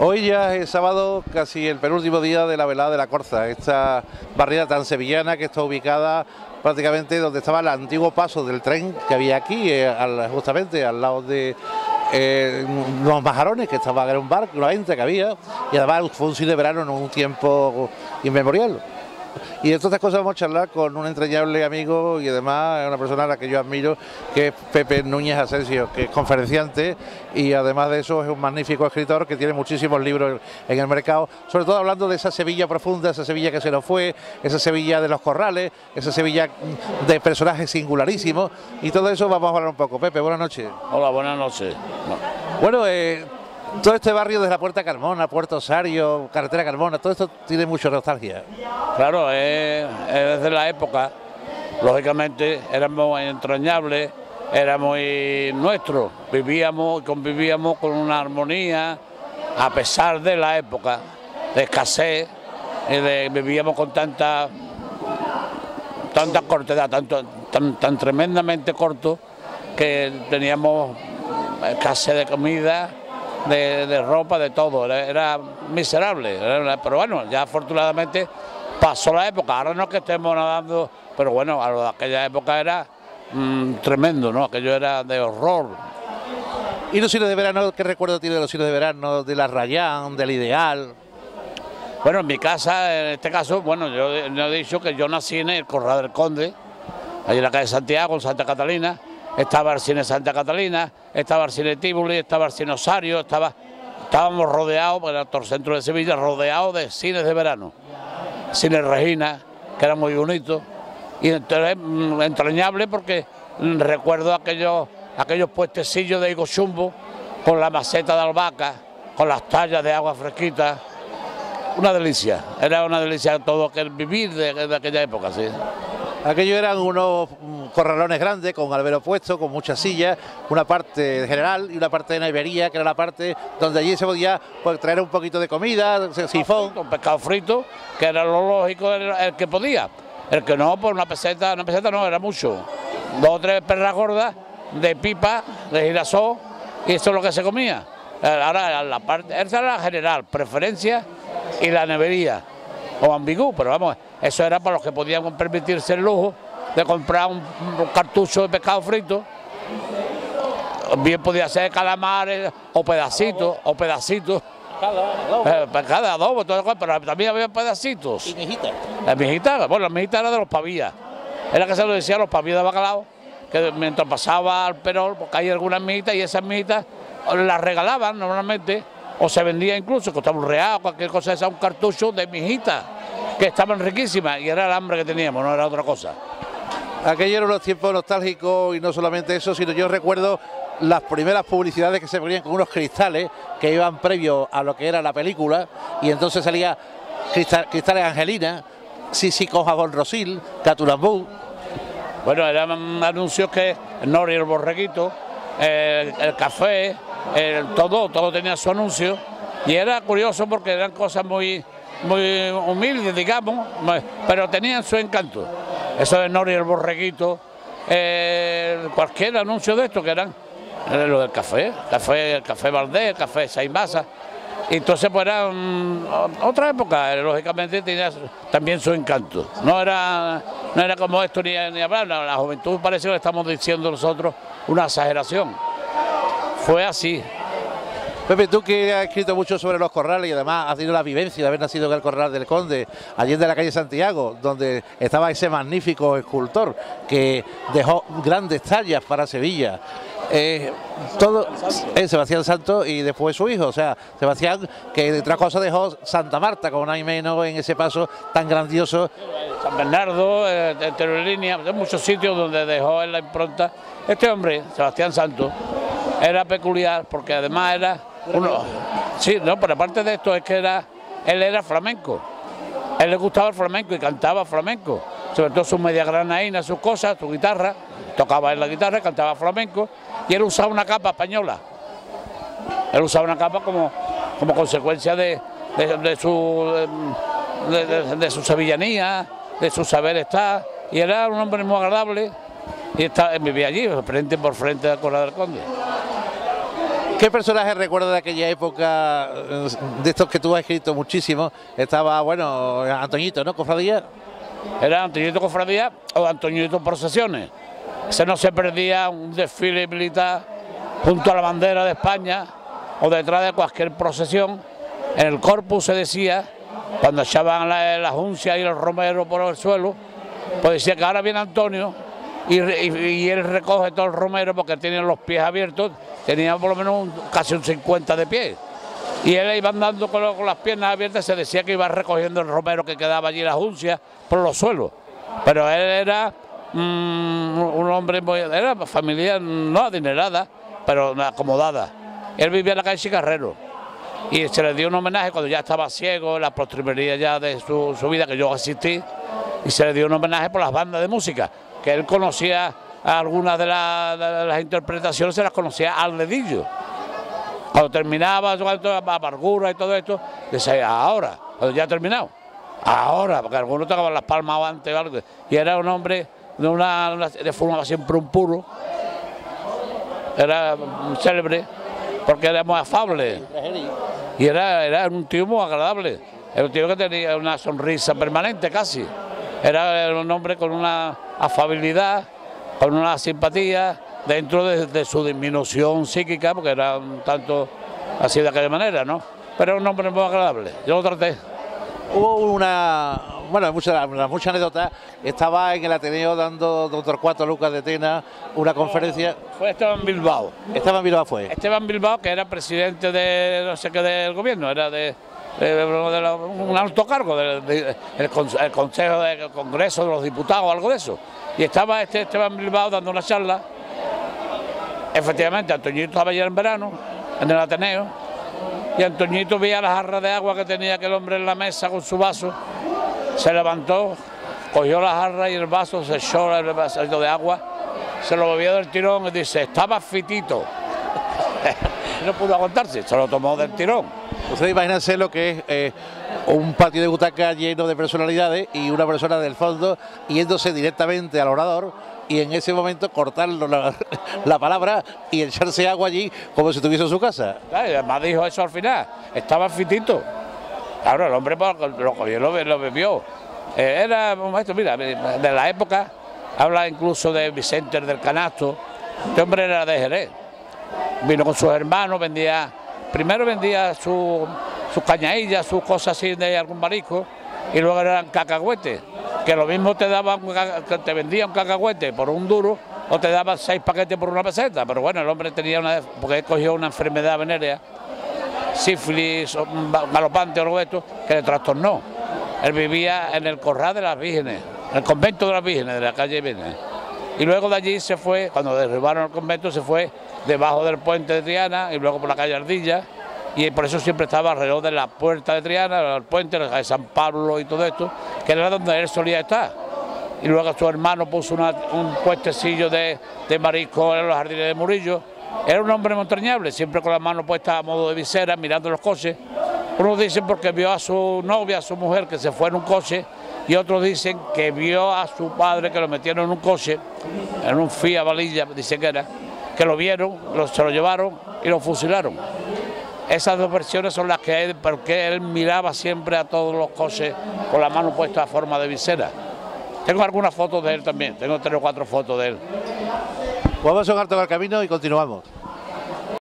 Hoy ya es sábado, casi el penúltimo día de la velada de la Corza, esta barriada tan sevillana que está ubicada prácticamente donde estaba el antiguo paso del tren que había aquí, justamente al lado de los Majarones, que estaba en un bar, una venta que había, y además fue un cine de verano en un tiempo inmemorial. Y de todas estas cosas vamos a charlar con un entrañable amigo y además una persona a la que yo admiro, que es Pepe Núñez Asensio, que es conferenciante y además de eso es un magnífico escritor que tiene muchísimos libros en el mercado, sobre todo hablando de esa Sevilla profunda, esa Sevilla que se nos fue, esa Sevilla de los corrales, esa Sevilla de personajes singularísimos, y todo eso vamos a hablar un poco. Pepe, buenas noches. Hola, buenas noches. Bueno, todo este barrio desde la Puerta Carmona, Puerto Osario, Carretera Carmona, todo esto tiene mucha nostalgia. Claro, es desde la época, lógicamente, era muy entrañable, era muy nuestro, vivíamos y convivíamos con una armonía, a pesar de la época de escasez, vivíamos con tanta cortedad, tan tremendamente corto, que teníamos escasez de comida, de ropa, de todo, era miserable, pero bueno, ya afortunadamente pasó la época, ahora no es que estemos nadando, pero bueno, a aquella época era tremendo, ¿no? Aquello era de horror. ¿Y los cines de verano, qué recuerdo tiene de los cines de verano, de la Rayán, del Ideal? Bueno, en mi casa, en este caso, bueno, yo he dicho que yo nací en el Corral del Conde, allí en la calle Santiago, en Santa Catalina. Estaba el cine Santa Catalina, estaba el cine Tívoli, estaba el cine Osario, estábamos rodeados, por el Actor Centro de Sevilla, rodeados de cines de verano. Cine Regina, que era muy bonito, y entonces entrañable porque recuerdo aquellos puestecillos de higo chumbo, con la maceta de albahaca, con las tallas de agua fresquita. Una delicia, era una delicia todo aquel vivir de aquella época, sí. Aquello eran unos corralones grandes con albero puesto, con muchas sillas, una parte general y una parte de nevería, que era la parte donde allí se podía traer un poquito de comida, sifón. Un pescado frito, que era lo lógico, el que podía. El que no, pues una peseta no, era mucho. 2 o 3 perras gordas de pipa, de girasol, y eso es lo que se comía. Ahora la parte, esa era la general, preferencia y la nevería, o ambigú, pero vamos, eso era para los que podían permitirse el lujo de comprar un cartucho de pescado frito. Bien podía ser calamares o pedacitos, pescado de adobo, todo, pero también había pedacitos. ¿Y mijitas? Las mijitas, bueno, las mijitas eran de los pavillas, era que se lo decía los pavillas de bacalao, que mientras pasaba al perol, porque hay algunas mijitas y esas mijitas las regalaban normalmente, o se vendía incluso, costaba un real, cualquier cosa, esa, un cartucho de mijitas, que estaban riquísimas, y era el hambre que teníamos, no era otra cosa. Aquellos eran unos tiempos nostálgicos, y no solamente eso, sino yo recuerdo las primeras publicidades que se ponían con unos cristales que iban previo a lo que era la película, y entonces salía cristales Angelina, Sisi con jabón Rosil, Caturambú. Bueno, eran anuncios que el Nori, el borreguito, el café, todo tenía su anuncio, y era curioso porque eran cosas muy humildes, digamos, pero tenían su encanto. Eso de Nori, el borreguito, cualquier anuncio de esto que eran lo del café, el café Valdés, el café Saimasa. Y entonces pues era otra época, lógicamente tenía también su encanto. No era como esto ni hablar, la juventud parece que le estamos diciendo nosotros una exageración. Fue así. Pepe, tú que has escrito mucho sobre los corrales y además has tenido la vivencia de haber nacido en el Corral del Conde, allí en la calle Santiago, donde estaba ese magnífico escultor que dejó grandes tallas para Sevilla. Todo Sebastián Santos y después su hijo, o sea, Sebastián, que de otras cosas dejó Santa Marta, con hay menos en ese paso tan grandioso. San Bernardo, Terolínea, en muchos sitios donde dejó en la impronta. Este hombre, Sebastián Santos, era peculiar porque además era uno. Sí, no, pero aparte de esto es que él era flamenco. A él le gustaba el flamenco y cantaba flamenco, sobre todo sus media granaínas, sus cosas, su guitarra, tocaba en la guitarra, cantaba flamenco, y él usaba una capa española. Él usaba una capa como consecuencia de su sevillanía, de su saber estar, y era un hombre muy agradable, y vivía allí, frente por frente del Corral del Conde. ¿Qué personaje recuerdas de aquella época, de estos que tú has escrito muchísimo? Estaba, bueno, Antoñito, ¿no? ¿Cofradía? Era Antoñito Cofradía o Antoñito Procesiones. Se no se perdía un desfile militar junto a la bandera de España o detrás de cualquier procesión. En el corpus se decía, cuando echaban la juncia y el romero por el suelo, pues decía que ahora viene Antonio y él recoge todo el romero porque tiene los pies abiertos, tenía por lo menos casi un 50 de pies. Y él iba andando con las piernas abiertas, se decía que iba recogiendo el romero que quedaba allí en la juncia por los suelos. Pero él era un hombre, era familia no adinerada, pero acomodada. Él vivía en la calle Chicarrero y se le dio un homenaje cuando ya estaba ciego, en la postrimería ya de su vida, que yo asistí, y se le dio un homenaje por las bandas de música, que él conocía algunas de las interpretaciones, se las conocía al dedillo. Cuando terminaba, amargura y todo esto, decía, ahora, cuando ya ha terminado, ahora, porque algunos tocaban las palmas antes o algo, y era un hombre de forma siempre un puro, era célebre, porque era muy afable, y era un tío muy agradable, era un tío que tenía una sonrisa permanente casi, era un hombre con una afabilidad, con una simpatía, dentro de su disminución psíquica, porque era un tanto así de aquella manera, ¿no? Pero un hombre muy agradable, yo lo traté. Hubo muchas anécdotas. Estaba en el Ateneo dando don Torcuato Lucas de Tena una conferencia. Fue Esteban Bilbao. Esteban Bilbao fue. Esteban Bilbao, que era presidente de no sé qué del gobierno, era un alto cargo del Consejo del Congreso de los Diputados o algo de eso. Y estaba Esteban Bilbao dando una charla. Efectivamente, Antoñito estaba allá en verano, en el Ateneo, y Antoñito veía la jarra de agua que tenía aquel hombre en la mesa con su vaso, se levantó, cogió la jarra y el vaso, se echó el vasito de agua, se lo bebió del tirón y dice, estaba fitito. No pudo aguantarse, se lo tomó del tirón. Ustedes imagínense lo que es un patio de butaca lleno de personalidades y una persona del fondo yéndose directamente al orador y en ese momento cortarlo la palabra y echarse agua allí como si estuviese en su casa. Claro, y además dijo eso al final, estaba fitito. Claro, el hombre lo cogió, lo bebió. Era un maestro, mira, de la época, habla incluso de Vicente del Canasto, este hombre era de Jerez. Vino con sus hermanos, primero vendía sus cañadillas, sus cosas así de algún marisco, y luego eran cacahuetes, que lo mismo te daban, que te vendían un cacahuete por un duro, o te daban 6 paquetes por una peseta, pero bueno, el hombre tenía porque él cogió una enfermedad venérea, sífilis, galopante o algo de esto, que le trastornó. Él vivía en el Corral de las Vírgenes, en el convento de las Vírgenes, de la calle Vírgenes. Y luego de allí se fue, cuando derribaron el convento, se fue debajo del puente de Triana y luego por la calle Ardilla, y por eso siempre estaba alrededor de la puerta de Triana, el puente, la calle San Pablo y todo esto, que era donde él solía estar. Y luego su hermano puso un puestecillo de marisco en los jardines de Murillo. Era un hombre muy entrañable, siempre con las manos puestas a modo de visera, mirando los coches. Unos dicen porque vio a su novia, a su mujer, que se fue en un coche, y otros dicen que vio a su padre que lo metieron en un coche, en un Fiat Valilla, dicen que era, que lo vieron, se lo llevaron y lo fusilaron. Esas dos versiones son las que hay, porque él miraba siempre a todos los coches con la mano puesta a forma de visera. Tengo algunas fotos de él también, tengo 3 o 4 fotos de él. Vamos a un alto al camino y continuamos.